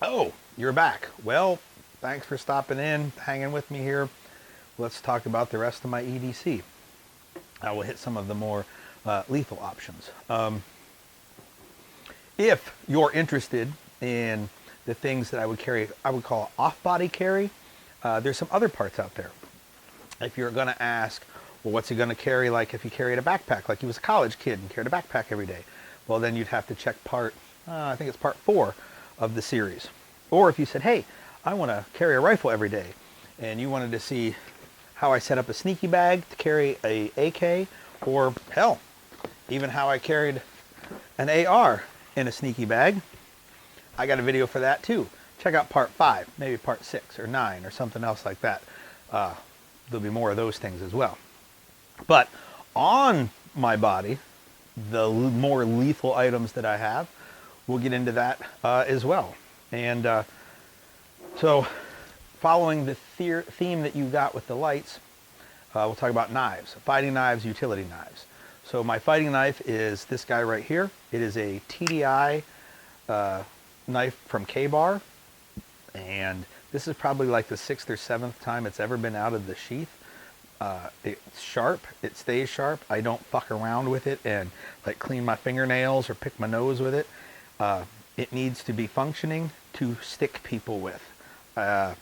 Oh, you're back. Well, thanks for stopping in, hanging with me here. Let's talk about the rest of my EDC. I will hit some of the more lethal options. If you're interested in the things that I would carry, I would call off-body carry, there's some other parts out there. If you're going to ask, well, what's he going to carry like if he carried a backpack, like he was a college kid and carried a backpack every day? Well, then you'd have to check I think it's part 4 of the series. Or if you said, hey, I want to carry a rifle every day, and you wanted to see how I set up a sneaky bag to carry a AK, or hell, even how I carried an AR in a sneaky bag, I got a video for that too. Check out part 5, maybe part 6 or 9 or something else like that. There'll be more of those things as well. But on my body, the more lethal items that I have, we'll get into that as well. And so following the theme that you got with the lights, we'll talk about knives, fighting knives, utility knives. So my fighting knife is this guy right here. It is a TDI knife from K-Bar, and this is probably like the 6th or 7th time it's ever been out of the sheath. It's sharp, it stays sharp. I don't fuck around with it and like clean my fingernails or pick my nose with it. It needs to be functioning to stick people with. I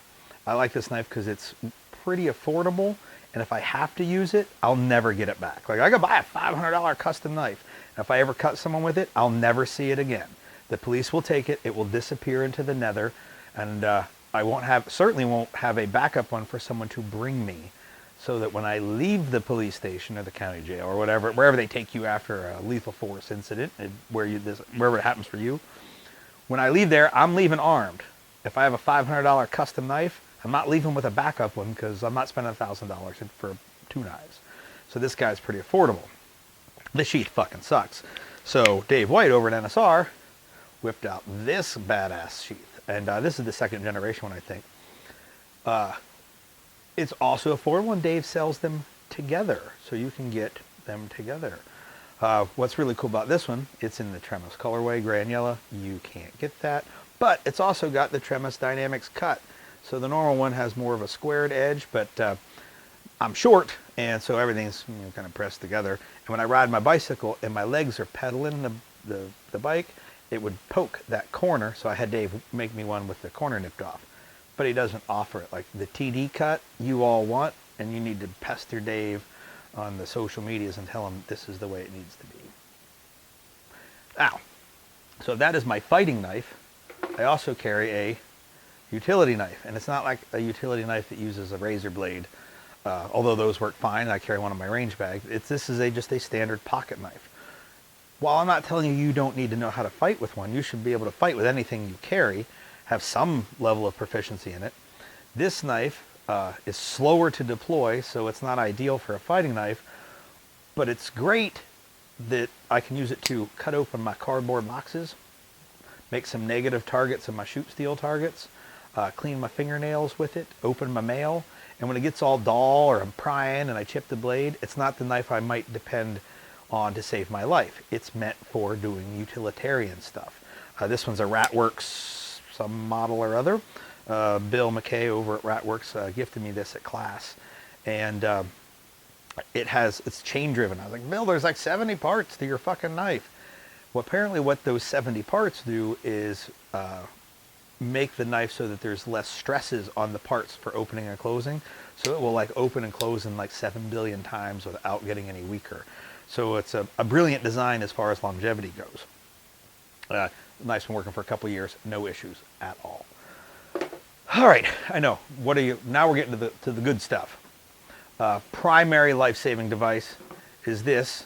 like this knife because it's pretty affordable, and if I have to use it, I'll never get it back. Like I could buy a $500 custom knife, and if I ever cut someone with it, I'll never see it again. The police will take it, it will disappear into the nether, and I certainly won't have a backup one for someone to bring me, so that when I leave the police station or the county jail or whatever, wherever they take you after a lethal force incident, wherever it happens for you, when I leave there, I'm leaving armed. If I have a $500 custom knife, I'm not leaving with a backup one because I'm not spending $1,000 for 2 knives. So this guy's pretty affordable. The sheath fucking sucks. So Dave White over at NSR whipped out this badass sheath. And this is the 2nd generation one, I think. It's also affordable, and Dave sells them together, so you can get them together. What's really cool about this one, it's in the Tremis colorway, gray and yellow. You can't get that, but it's also got the Tremis Dynamics cut. So the normal one has more of a squared edge, but I'm short, and so everything's kind of pressed together. And when I ride my bicycle and my legs are pedaling the bike, it would poke that corner, so I had Dave make me one with the corner nipped off. But he doesn't offer it. Like the TD cut you all want, and you need to pester Dave on the social medias and tell him this is the way it needs to be. Now, so that is my fighting knife. I also carry a utility knife, and it's not like a utility knife that uses a razor blade, although those work fine. I carry one in my range bag. This is just a standard pocket knife. While I'm not telling you don't need to know how to fight with one, you should be able to fight with anything you carry, have some level of proficiency in it. This knife is slower to deploy, so it's not ideal for a fighting knife, but it's great that I can use it to cut open my cardboard boxes, make some negative targets in my shoot steel targets, clean my fingernails with it, open my mail, and when it gets all dull or I'm prying and I chip the blade, it's not the knife I might depend on to save my life. It's meant for doing utilitarian stuff. This one's a Ratworks some model or other. Bill McKay over at Ratworks gifted me this at class, and it's chain driven. I was like, Bill, there's like 70 parts to your fucking knife. Well, apparently what those 70 parts do is make the knife so that there's less stresses on the parts for opening and closing. So it will like open and close in like 7 billion times without getting any weaker. So it's a brilliant design as far as longevity goes. Knife's been working for a couple years, no issues at all. All right, I know. Now we're getting to the good stuff. Primary life-saving device is this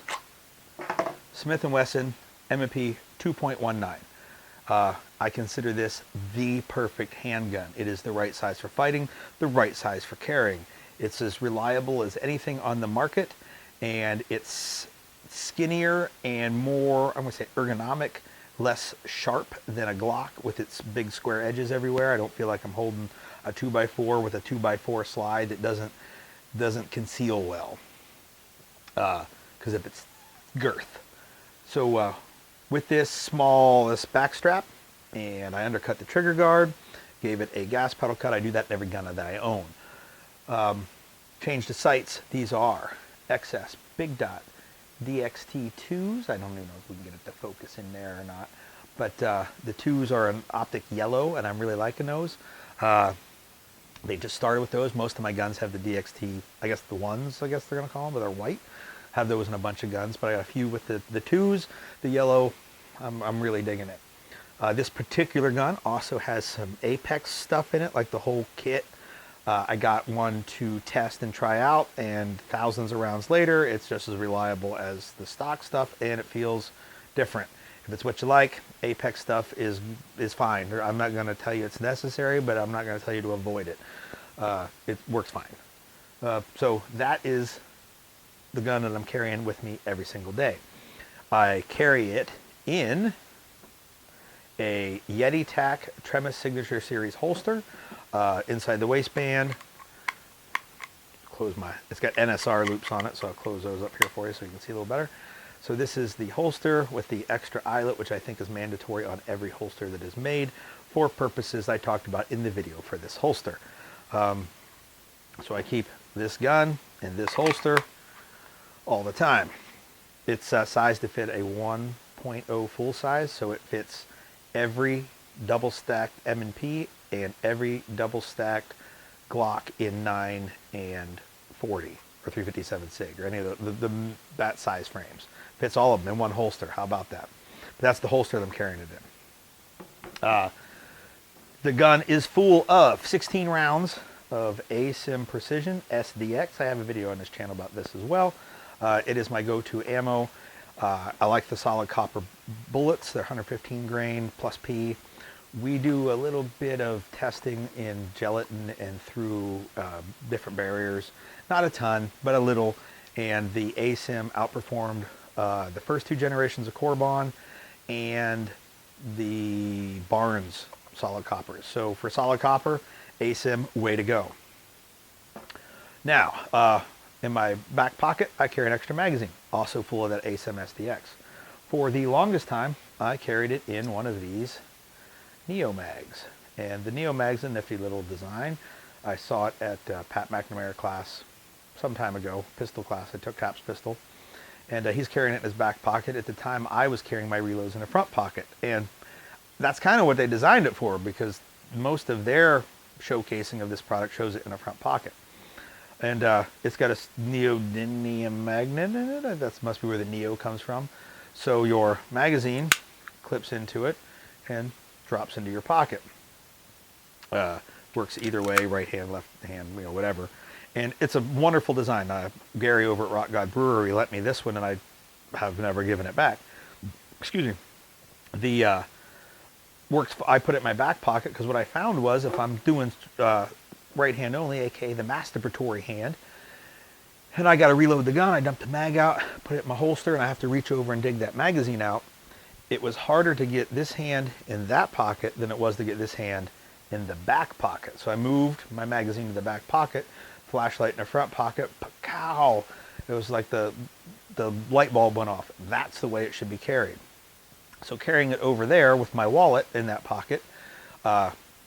Smith & Wesson M&P 2.19. I consider this the perfect handgun. It is the right size for fighting, the right size for carrying. It's as reliable as anything on the market, and it's skinnier and more, I'm going to say, ergonomic, less sharp than a Glock with its big square edges everywhere. I don't feel like I'm holding a 2x4 with a 2x4 slide that doesn't conceal well because of its girth. So with this back strap, and I undercut the trigger guard, gave it a gas pedal cut. I do that in every gun that I own. Changed the sights. These are XS Big Dot DXT2s. I don't even know if we can get it to focus in there or not. But the 2s are an optic yellow, and I'm really liking those. They just started with those. Most of my guns have the DXT, I guess the ones, I guess they're going to call them, but they're white. Have those in a bunch of guns, but I got a few with the 2s. The yellow, I'm really digging it. This particular gun also has some Apex stuff in it, like the whole kit. I got one to test and try out, and thousands of rounds later, it's just as reliable as the stock stuff, and it feels different. If it's what you like, Apex stuff is fine. I'm not going to tell you it's necessary, but I'm not going to tell you to avoid it. It works fine. So that is the gun that I'm carrying with me every single day. I carry it in a Yeti Tac Tremis Signature Series holster. Inside the waistband, it's got NSR loops on it, so I'll close those up here for you so you can see a little better. So this is the holster with the extra eyelet, which I think is mandatory on every holster that is made for purposes I talked about in the video for this holster. So I keep this gun in this holster all the time. It's sized to fit a 1.0 full size, so it fits every double stacked M&P and every double stacked Glock in 9 and 40 or 357 SIG or any of that size frames. Fits all of them in one holster. How about that? But that's the holster that I'm carrying it in. The gun is full of 16 rounds of ASIM Precision SDX. I have a video on this channel about this as well. It is my go-to ammo. I like the solid copper bullets. They're 115 grain plus P. We do a little bit of testing in gelatin and through different barriers. Not a ton, but a little. And the ASIM outperformed the first 2 generations of Corbon and the Barnes solid coppers. So for solid copper, ASIM, way to go. Now, in my back pocket, I carry an extra magazine, also full of that ASIM SDX. For the longest time, I carried it in one of these Neo Mags. And the Neo Mag's a nifty little design. I saw it at Pat McNamara class some time ago, pistol class. I took Cap's pistol. And he's carrying it in his back pocket. At the time, I was carrying my reloads in the front pocket. And that's kind of what they designed it for, because most of their showcasing of this product shows it in a front pocket. And it's got a neodymium magnet in it. That must be where the Neo comes from. So your magazine clips into it and drops into your pocket. Works either way, right hand, left hand, whatever. And it's a wonderful design. Garry over at Rock God Brewery lent me this one, and I have never given it back. Excuse me. The works. I put it in my back pocket because what I found was if I'm doing right hand only, aka the masturbatory hand, and I got to reload the gun, I dump the mag out, put it in my holster, and I have to reach over and dig that magazine out. It was harder to get this hand in that pocket than it was to get this hand in the back pocket. So I moved my magazine to the back pocket, flashlight in the front pocket, pow! It was like the light bulb went off. That's the way it should be carried. So carrying it over there with my wallet in that pocket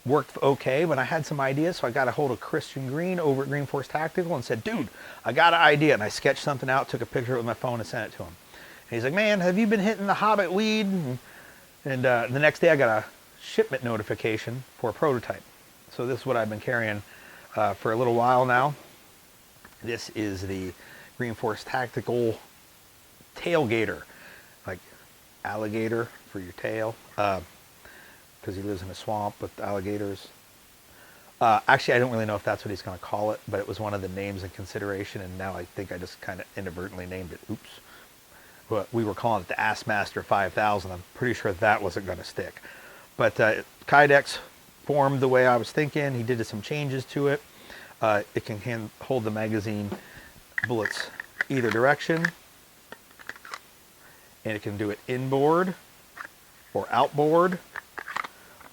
worked okay, but I had some ideas, so I got a hold of Christian Green over at Green Force Tactical and said, dude, I got an idea. And I sketched something out, took a picture of it with my phone and sent it to him. And he's like, man, have you been hitting the Hobbit weed? And the next day I got a shipment notification for a prototype. So this is what I've been carrying for a little while now. This is the Green Force Tactical Tailgater, like alligator for your tail, because he lives in a swamp with alligators. Actually, I don't really know if that's what he's going to call it, but it was one of the names in consideration, and now I think I just kind of inadvertently named it. Oops. But we were calling it the Assmaster 5000. I'm pretty sure that wasn't going to stick. But Kydex formed the way I was thinking. He did some changes to it. It can hold the magazine bullets either direction, and it can do it inboard or outboard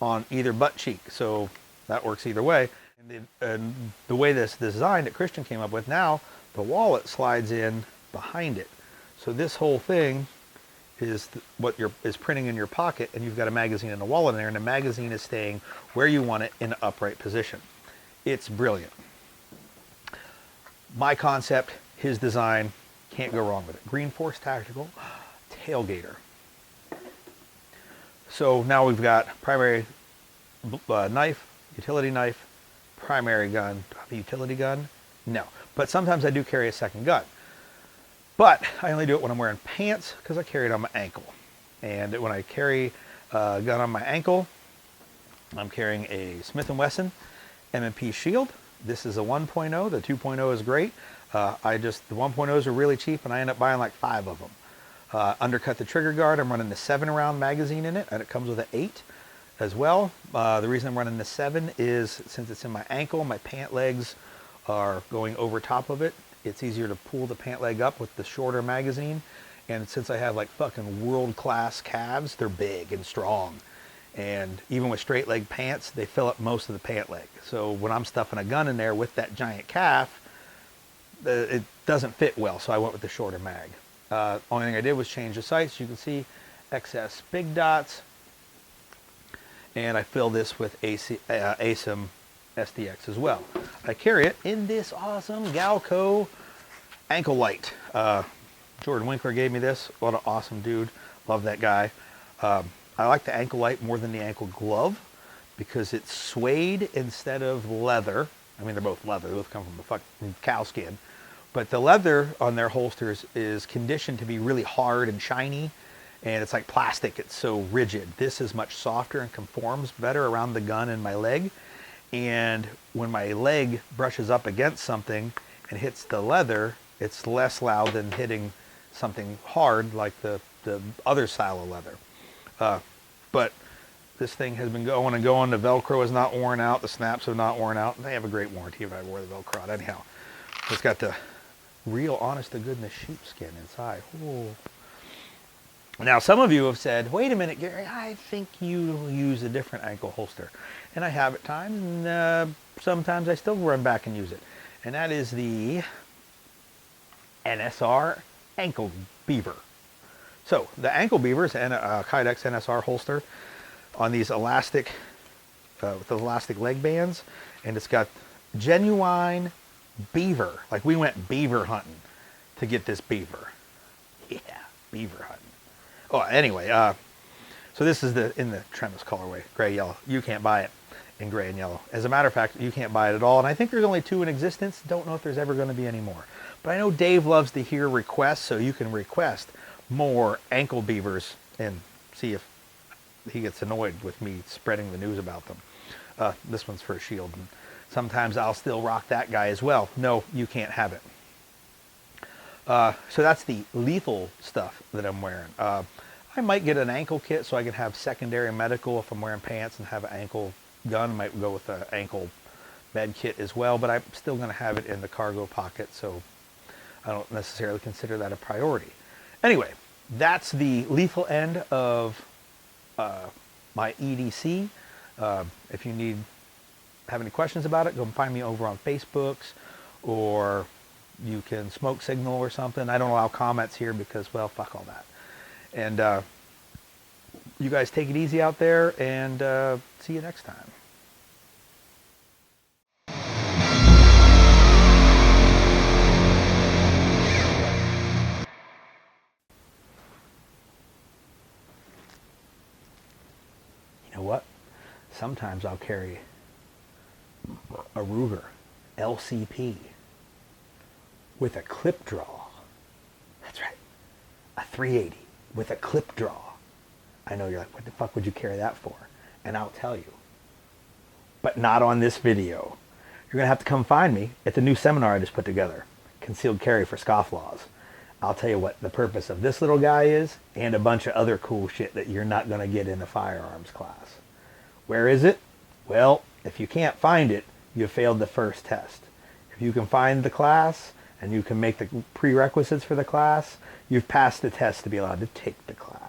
on either butt cheek. So that works either way. And the way this design that Christian came up with, now the wallet slides in behind it. So this whole thing is what is printing in your pocket, and you've got a magazine and a wallet in there, and the magazine is staying where you want it in an upright position. It's brilliant. My concept, his design, can't go wrong with it. Green Force Tactical Tailgater. So now we've got primary knife, utility knife, primary gun. Do I have a utility gun? No. But sometimes I do carry a second gun. But I only do it when I'm wearing pants because I carry it on my ankle. And when I carry a gun on my ankle, I'm carrying a Smith & Wesson M&P Shield. This is a 1.0. The 2.0 is great. The 1.0s are really cheap, and I end up buying like 5 of them. Undercut the trigger guard. I'm running the 7-round magazine in it, and it comes with an 8 as well. The reason I'm running the 7 is since it's in my ankle, my pant legs are going over top of it. It's easier to pull the pant leg up with the shorter magazine. And since I have like fucking world-class calves, they're big and strong. And even with straight leg pants, they fill up most of the pant leg. So when I'm stuffing a gun in there with that giant calf, it doesn't fit well. So I went with the shorter mag. Only thing I did was change the sights. You can see XS big dots. And I fill this with ASIM SDX as well. I carry it in this awesome Galco ankle light. Jordan Winkler gave me this. What an awesome dude. Love that guy. I like the ankle light more than the ankle glove because it's suede instead of leather. I mean, they're both leather. They both come from a fucking cow skin. But the leather on their holsters is conditioned to be really hard and shiny. And it's like plastic. It's so rigid. This is much softer and conforms better around the gun and my leg. And when my leg brushes up against something and hits the leather, it's less loud than hitting something hard like the other style of leather. But this thing has been going and going. The Velcro is not worn out. The snaps have not worn out. They have a great warranty if I wore the Velcro out. Anyhow, it's got the real honest-to-goodness sheepskin inside. Ooh. Now, some of you have said, wait a minute, Gary, I think you use a different ankle holster. And I have at times, and sometimes I still run back and use it. And that is the NSR Ankle Beaver. So, the Ankle Beaver is a Kydex NSR holster on these elastic, with the elastic leg bands. And it's got genuine beaver. Like, we went beaver hunting to get this beaver. Yeah, beaver hunting. Oh, anyway, so this is in the Tremis colorway, gray, yellow. You can't buy it in gray and yellow. As a matter of fact, you can't buy it at all. And I think there's only 2 in existence. Don't know if there's ever going to be any more. But I know Dave loves to hear requests, so you can request more ankle beavers and see if he gets annoyed with me spreading the news about them. This one's for a shield. And sometimes I'll still rock that guy as well. No, you can't have it. So that's the lethal stuff that I'm wearing. I might get an ankle kit so I can have secondary medical if I'm wearing pants and have an ankle gun. I might go with an ankle med kit as well, but I'm still going to have it in the cargo pocket, so I don't necessarily consider that a priority. Anyway, that's the lethal end of my EDC. If you have any questions about it, go and find me over on Facebooks, or you can smoke signal or something. I don't allow comments here because, well, fuck all that. And you guys take it easy out there, and see you next time. You know what? Sometimes I'll carry a Ruger LCP with a clip draw. That's right. A 380 with a clip draw. I know you're like, what the fuck would you carry that for? And I'll tell you. But not on this video. You're going to have to come find me at the new seminar I just put together. Concealed Carry for Scofflaws. I'll tell you what the purpose of this little guy is, and a bunch of other cool shit that you're not going to get in a firearms class. Where is it? Well, if you can't find it, you failed the first test. If you can find the class, and you can make the prerequisites for the class, you've passed the test to be allowed to take the class.